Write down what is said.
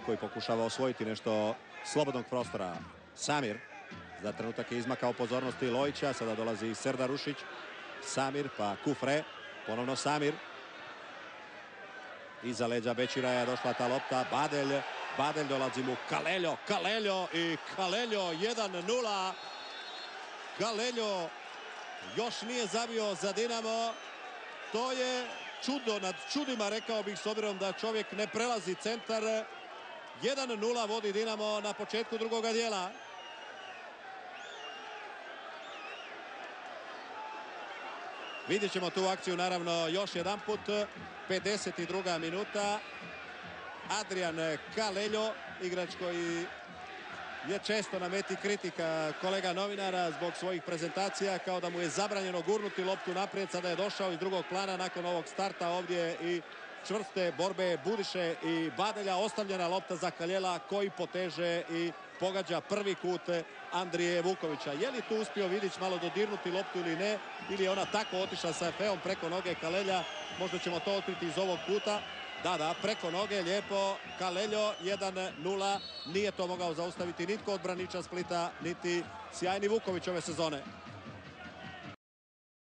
koji pokušava osvojiti nešto slobodnog prostora. Samir za trenutak je izmakao pozornosti Lojića. Sada dolazi Serdar Ušić. Samir pa Kufre. Ponovno Samir. Iza leđa Bećira je došla ta lopta. Badelj dolazi mu Kaleljo i Kaleljo 1-0. Kaleljo još nije zabio za Dinamo. To je čudo nad čudima, rekao bih, s obzirom da čovjek ne prelazi centar. 1-0 vodi Dinamo na početku drugoga dijela. Vidjet ćemo tu akciju naravno još jedan put. 52. minuta. Adrian Kaleljo, igrač koji je često na meti kritika kolega novinara zbog svojih prezentacija, kao da mu je zabranjeno gurnuti loptu naprijed. Sada je došao iz drugog plana nakon ovog starta ovdje i čvrste borbe Budiše i Badelja. Ostavljena lopta za Kaljela koji poteže i pogađa prvi kut Andrije Vukovića. Je li tu uspio Vidić malo dodirnuti loptu ili ne? Ili je ona tako otišla sa feom preko noge Kalelja? Možda ćemo to otkriti iz ovog kuta. Da, preko noge, lijepo. Kaleljo 1-0. Nije to mogao zaustaviti nitko od braniča Splita, niti sjajni Vuković ove sezone.